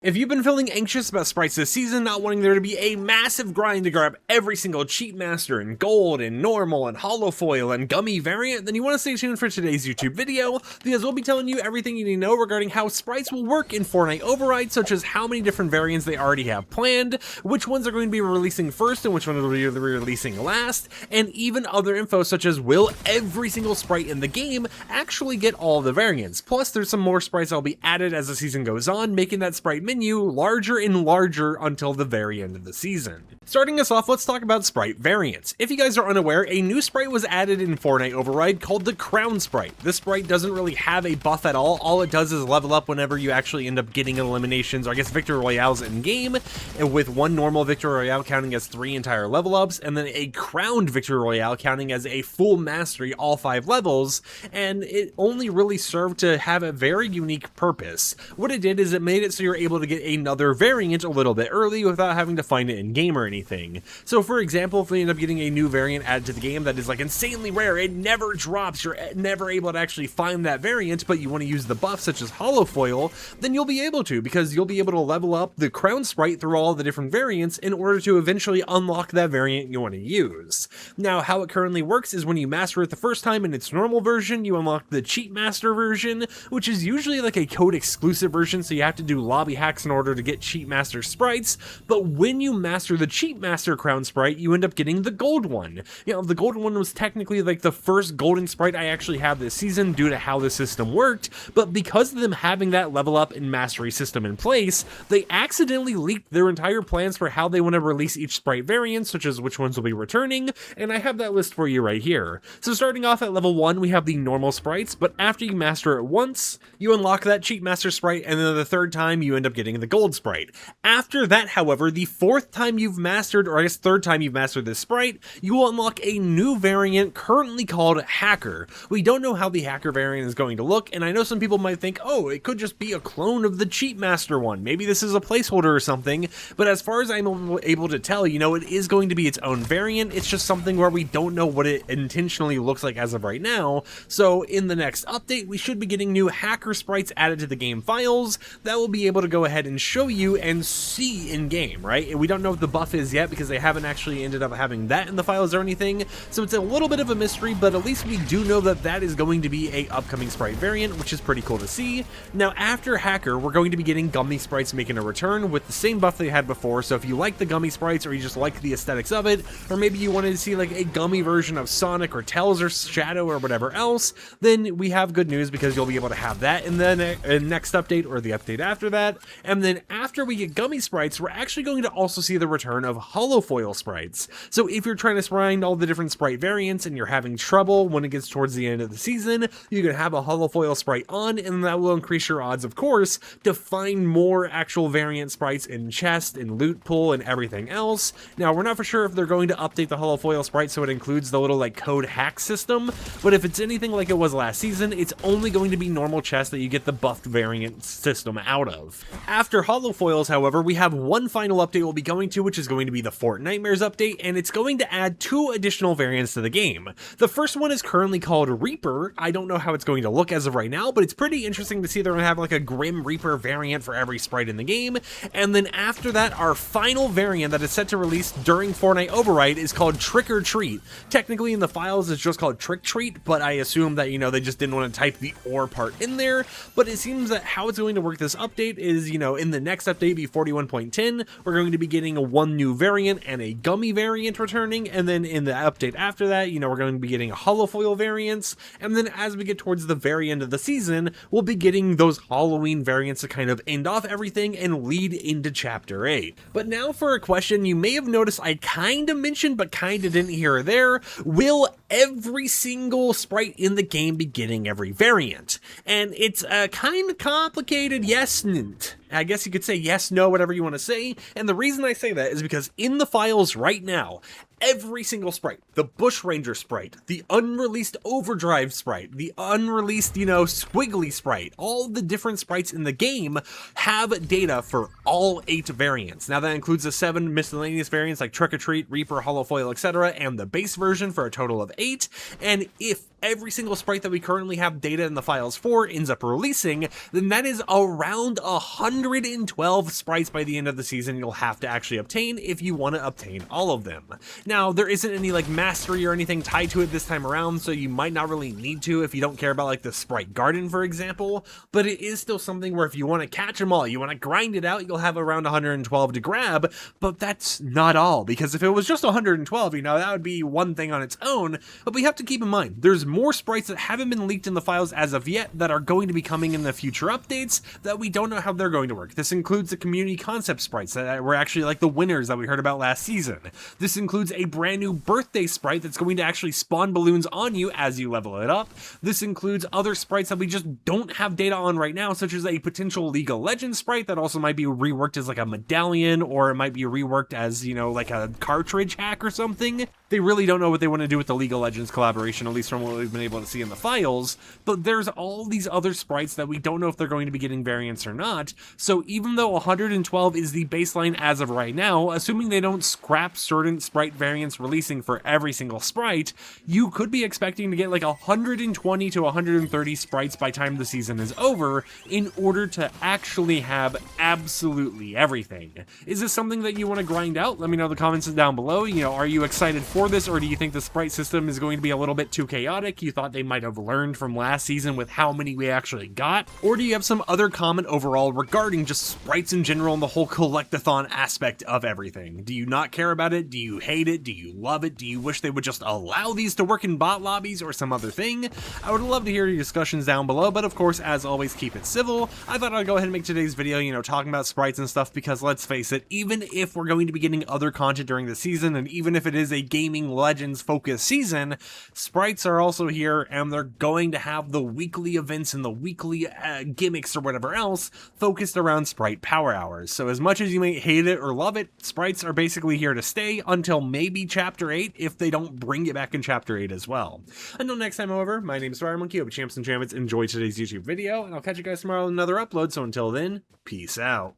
If you've been feeling anxious about sprites this season, not wanting there to be a massive grind to grab every single cheat master and gold and normal and holofoil and gummy variant, then you want to stay tuned for today's YouTube video, because we'll be telling you everything you need to know regarding how sprites will work in Fortnite Override, such as how many different variants they already have planned, which ones are going to be releasing first and which ones will be releasing last, and even other info such as will every single sprite in the game actually get all the variants. Plus there's some more sprites that will be added as the season goes on, making that sprite menu larger and larger until the very end of the season. Starting us off, let's talk about sprite variants. If you guys are unaware, a new sprite was added in Fortnite Override called the Crown Sprite. This sprite doesn't really have a buff at all it does is level up whenever you actually end up getting eliminations, or I guess victory royales in game, and with one normal victory royale counting as 3 entire level ups, and then a crowned victory royale counting as a full mastery all 5 levels, and it only really served to have a very unique purpose. What it did is it made it so you're able to get another variant a little bit early without having to find it in game or anything. So for example, if we end up getting a new variant added to the game that is like insanely rare, it never drops, you're never able to actually find that variant, but you want to use the buff such as holofoil, then you'll be able to, because you'll be able to level up the Crown Sprite through all the different variants in order to eventually unlock that variant you want to use. Now how it currently works is when you master it the first time in its normal version, you unlock the cheat master version, which is usually like a code exclusive version, so you have to do lobby hacks in order to get cheat master sprites, but when you master the cheat master Crown Sprite, you end up getting the gold one. You know, the gold one was technically like the first golden sprite I actually have this season due to how the system worked, but because of them having that level up and mastery system in place, they accidentally leaked their entire plans for how they want to release each sprite variant, such as which ones will be returning, and I have that list for you right here. So starting off at level 1, we have the normal sprites, but after you master it once, you unlock that cheat master sprite, and then the third time you end up getting the gold sprite. After that, however, the fourth time you've mastered, or I guess third time you've mastered this sprite, you will unlock a new variant currently called Hacker. We don't know how the Hacker variant is going to look, and I know some people might think, oh, it could just be a clone of the cheat master one. Maybe this is a placeholder or something, but as far as I'm able to tell, you know, it is going to be its own variant. It's just something where we don't know what it intentionally looks like as of right now, so in the next update, we should be getting new Hacker sprites added to the game files that will be able to go ahead and show you and see in game, right? And we don't know what the buff is yet because they haven't actually ended up having that in the files or anything, so it's a little bit of a mystery, but at least we do know that that is going to be a upcoming sprite variant, which is pretty cool to see. Now after Hacker, we're going to be getting gummy sprites making a return with the same buff they had before, so if you like the gummy sprites or you just like the aesthetics of it, or maybe you wanted to see like a gummy version of Sonic or Tails or Shadow or whatever else, then we have good news because you'll be able to have that in the next update or the update after that. And then after we get gummy sprites, we're actually going to also see the return of holofoil sprites. So if you're trying to find all the different sprite variants and you're having trouble when it gets towards the end of the season, you can have a holofoil sprite on, and that will increase your odds, of course, to find more actual variant sprites in chest and loot pool and everything else. Now we're not for sure if they're going to update the holofoil sprite so it includes the little like code hack system, but if it's anything like it was last season, it's only going to be normal chest that you get the buffed variant system out of. After holofoils, however, we have one final update we'll be going to, which is going to be the Fortnitemares update, and it's going to add 2 additional variants to the game. The first one is currently called Reaper. I don't know how it's going to look as of right now, but it's pretty interesting to see they're going to have like a Grim Reaper variant for every sprite in the game. And then after that, our final variant that is set to release during Fortnite Override is called Trick or Treat. Technically in the files it's just called Trick Treat, but I assume that, you know, they just didn't want to type the or part in there. But it seems that how it's going to work this update is, you know, in the next update, be 41.10, we're going to be getting one new variant and a gummy variant returning, and then in the update after that, you know, we're going to be getting holofoil variants, and then as we get towards the very end of the season, we'll be getting those Halloween variants to kind of end off everything and lead into Chapter 8. But now for a question you may have noticed I kinda mentioned but kinda didn't hear or there: will every single sprite in the game be getting every variant? And it's a kind of complicated yes, I guess you could say yes, no, whatever you want to say, and the reason I say that is because in the files right now, every single sprite, the Bush Ranger sprite, the unreleased Overdrive sprite, the unreleased, squiggly sprite, all the different sprites in the game have data for all 8 variants. Now that includes the 7 miscellaneous variants like Trick or Treat, Reaper, Holofoil, etc., and the base version for a total of 8. And if every single sprite that we currently have data in the files for ends up releasing, then that is around 112 sprites by the end of the season you'll have to actually obtain if you want to obtain all of them. Now, there isn't any mastery or anything tied to it this time around, so you might not really need to if you don't care about the sprite garden, for example, but it is still something where if you want to catch them all, you want to grind it out, you'll have around 112 to grab, but that's not all, because if it was just 112, that would be one thing on its own, but we have to keep in mind, there's more sprites that haven't been leaked in the files as of yet that are going to be coming in the future updates that we don't know how they're going to work. This includes the community concept sprites that were actually the winners that we heard about last season. This includes a brand new birthday sprite that's going to actually spawn balloons on you as you level it up. This includes other sprites that we just don't have data on right now, such as a potential League of Legends sprite that also might be reworked as a medallion, or it might be reworked as, a cartridge hack or something. They really don't know what they want to do with the League of Legends collaboration, at least from what we've been able to see in the files, but there's all these other sprites that we don't know if they're going to be getting variants or not, so even though 112 is the baseline as of right now, assuming they don't scrap certain sprite variants releasing for every single sprite, you could be expecting to get 120 to 130 sprites by time the season is over in order to actually have absolutely everything. Is this something that you want to grind out? Let me know in the comments down below. Are you excited for this, or do you think the sprite system is going to be a little bit too chaotic? You thought they might have learned from last season with how many we actually got? Or do you have some other comment overall regarding just sprites in general and the whole collectathon aspect of everything? Do you not care about it? Do you hate it? Do you love it? Do you wish they would just allow these to work in bot lobbies or some other thing? I would love to hear your discussions down below, but of course, as always, keep it civil. I thought I'd go ahead and make today's video, talking about sprites and stuff, because let's face it, even if we're going to be getting other content during the season, and even if it is a gaming legends focused season, sprites are also here, and they're going to have the weekly events and the weekly gimmicks or whatever else focused around sprite power hours. So as much as you may hate it or love it, sprites are basically here to stay until maybe chapter 8 if they don't bring it back in chapter 8 as well. Until next time, however, my name is FireMonkey. Hope champs and champions enjoyed today's YouTube video, and I'll catch you guys tomorrow with another upload. So until then, peace out.